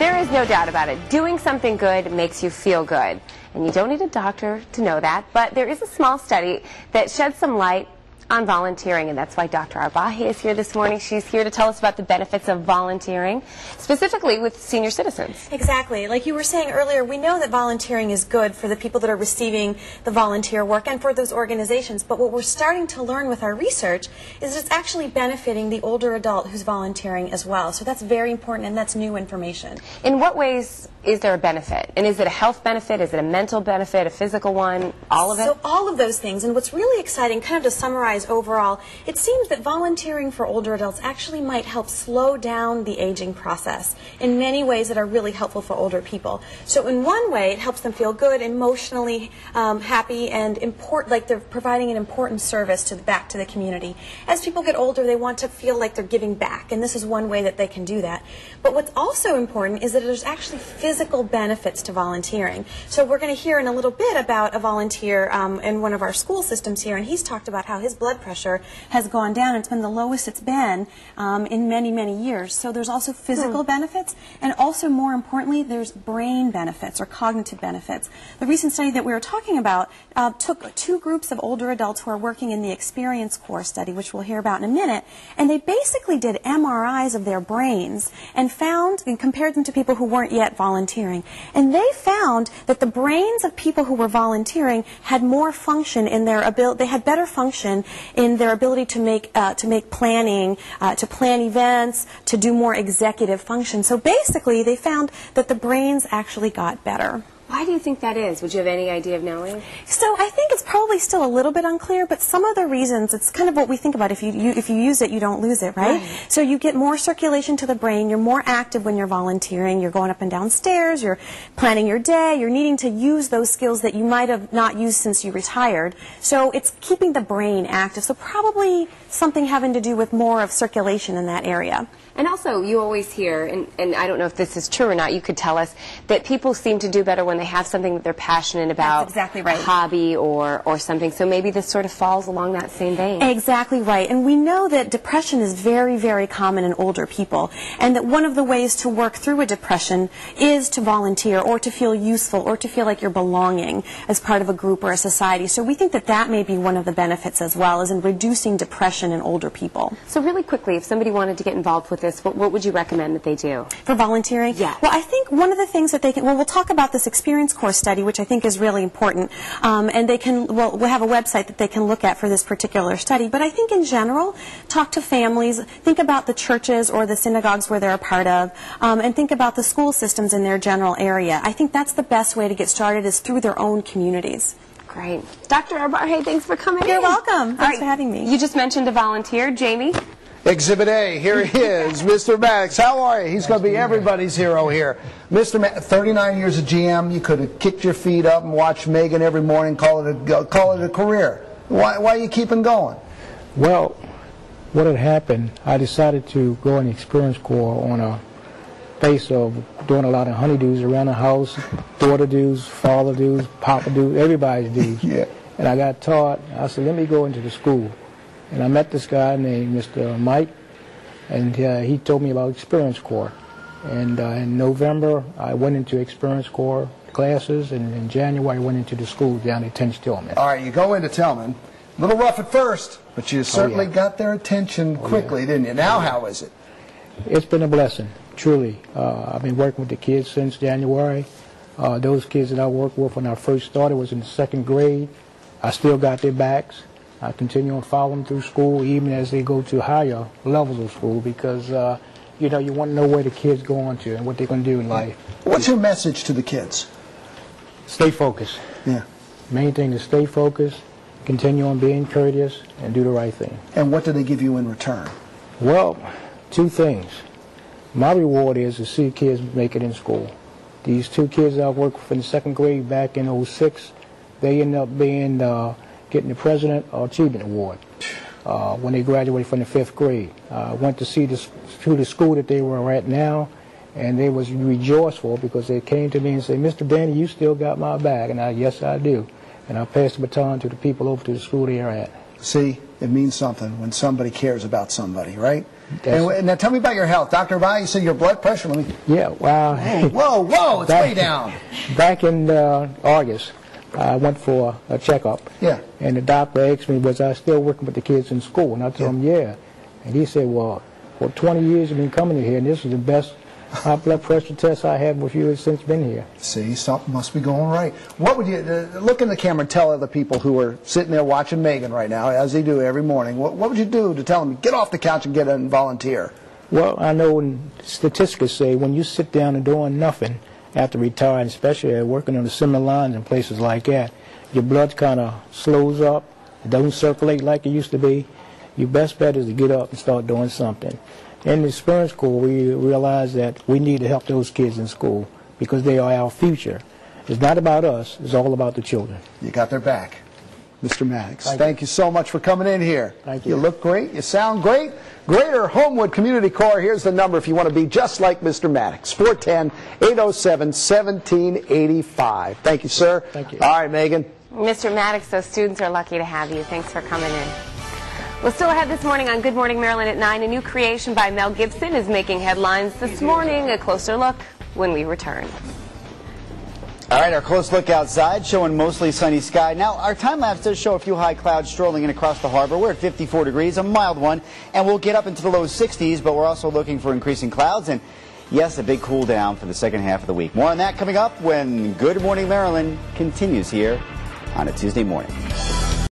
There is no doubt about it. Doing something good makes you feel good. And you don't need a doctor to know that, but there is a small study that sheds some light on volunteering, and that's why Dr. Arbaje is here this morning. She's here to tell us about the benefits of volunteering, specifically with senior citizens. Exactly. Like you were saying earlier, we know that volunteering is good for the people that are receiving the volunteer work and for those organizations, but what we're starting to learn with our research is it's actually benefiting the older adult who's volunteering as well. So that's very important, and that's new information. In what ways is there a benefit? And is it a health benefit? Is it a mental benefit, a physical one, all of it? So all of those things. And what's really exciting, kind of to summarize overall, it seems that volunteering for older adults actually might help slow down the aging process in many ways that are really helpful for older people. So in one way, it helps them feel good, emotionally happy, and like they're providing an important service back to the community. As people get older, they want to feel like they're giving back, and this is one way that they can do that. But what's also important is that there's actually physical benefits to volunteering. So we're going to hear in a little bit about a volunteer in one of our school systems here, and he's talked about how his blood pressure has gone down. It's been the lowest it's been in many, many years. So there's also physical benefits, and also, more importantly, there's brain benefits or cognitive benefits. The recent study that we were talking about took two groups of older adults who are working in the Experience Corps study, which we'll hear about in a minute, and they basically did MRIs of their brains and compared them to people who weren't yet volunteering. And they found that the brains of people who were volunteering had more function in their ability, they had better function in their ability to make planning, to plan events, to do more executive function. So basically, they found that the brains actually got better. Why do you think that is? Would you have any idea of knowing? So I think it's probably still a little bit unclear, but some of the reasons, it's kind of what we think about. If you use it, you don't lose it, right? So you get more circulation to the brain, you're more active when you're volunteering, you're going up and down stairs, you're planning your day, you're needing to use those skills that you might have not used since you retired. So it's keeping the brain active. So probably something having to do with more of circulation in that area. And also, you always hear, and I don't know if this is true or not, you could tell us, that people seem to do better when they have something that they're passionate about. That's exactly right. A hobby or something. So maybe this sort of falls along that same vein. Exactly right. And we know that depression is very, very common in older people. And that one of the ways to work through a depression is to volunteer or to feel useful or to feel like you're belonging as part of a group or a society. So we think that that may be one of the benefits as well, is in reducing depression in older people. So really quickly, if somebody wanted to get involved with this, what would you recommend that they do? For volunteering? Yeah. Well, I think one of the things that they can, well, we'll talk about this Experience Corps study, which I think is really important, and they can, we'll have a website that they can look at for this particular study, but I think in general, talk to families, think about the churches or the synagogues where they're a part of, and think about the school systems in their general area. I think that's the best way to get started, is through their own communities. Great. Dr. Arbaje, thanks for coming in. You're welcome. Thanks for having me. You just mentioned a volunteer. Jamie? Exhibit A, here he is, Mr. Maddox. How are you? He's going to be everybody's hero here. Mr. Maddox, 39 years of GM, you could have kicked your feet up and watched Megan every morning, call it a career. Why are you keeping going? Well, what had happened, I decided to go in the Experience Corps on a base of doing a lot of honeydews around the house, daughter dues, father dues, papa dues, everybody's dues. Yeah. And I got taught, I said, let me go into the school. And I met this guy named Mr. Mike, and he told me about Experience Corps. And in November, I went into Experience Corps classes, and in January, I went into the school down at 10 Stillman. All right, you go into Tillman. A little rough at first, but you certainly got their attention quickly, didn't you? Now, how is it? It's been a blessing, truly. I've been working with the kids since January. Those kids that I worked with when I first started was in the 2nd grade. I still got their backs. I continue on following them through school, even as they go to higher levels of school, because you know, you want to know where the kids go on to and what they're going to do in life. What's your message to the kids? Stay focused. Yeah. Main thing is stay focused, continue on being courteous, and do the right thing. And what do they give you in return? Well, two things. My reward is to see kids make it in school. These two kids I worked with in the 2nd grade back in '06, they ended up being getting the President Achievement Award when they graduated from the 5th grade. I went to see the school that they were at now, and they was rejoiceful because they came to me and said, Mr. Danny, you still got my back. And yes, I do. And I passed the baton to the people over to the school they are at. See, it means something when somebody cares about somebody, right? And now tell me about your health. Dr. Arbaje, you said your blood pressure, let me... Yeah, well... Whoa, it's way down. Back in August, I went for a checkup. Yeah. And the doctor asked me, was I still working with the kids in school? And I told him, yeah. And he said, well, for 20 years you've been coming here, and this is the best high blood pressure test I had with you since been here. See, something must be going right. What would you, look in the camera and tell other people who are sitting there watching Megan right now, as they do every morning, what would you do to tell them, get off the couch and get in and volunteer? Well, I know statistics say when you sit down and doing nothing after retiring, especially working on the similar lines in places like that, your blood kind of slows up, it doesn't circulate like it used to be. Your best bet is to get up and start doing something. In the experience school, we realized that we need to help those kids in school because they are our future. It's not about us, it's all about the children. You got their back. Mr. Maddox, thank you so much for coming in here. Thank you. You look great, you sound great. Greater Homewood Community Corps, here's the number if you want to be just like Mr. Maddox, 410-807-1785. Thank you, sir. Thank you. All right, Megan. Mr. Maddox, those students are lucky to have you. Thanks for coming in. Well, still ahead this morning on Good Morning Maryland at 9, a new creation by Mel Gibson is making headlines this morning. A closer look when we return. All right, our close look outside showing mostly sunny sky. Now, our time lapse does show a few high clouds strolling in across the harbor. We're at 54 degrees, a mild one, and we'll get up into the low 60s, but we're also looking for increasing clouds and, yes, a big cool down for the second half of the week. More on that coming up when Good Morning Maryland continues here on a Tuesday morning.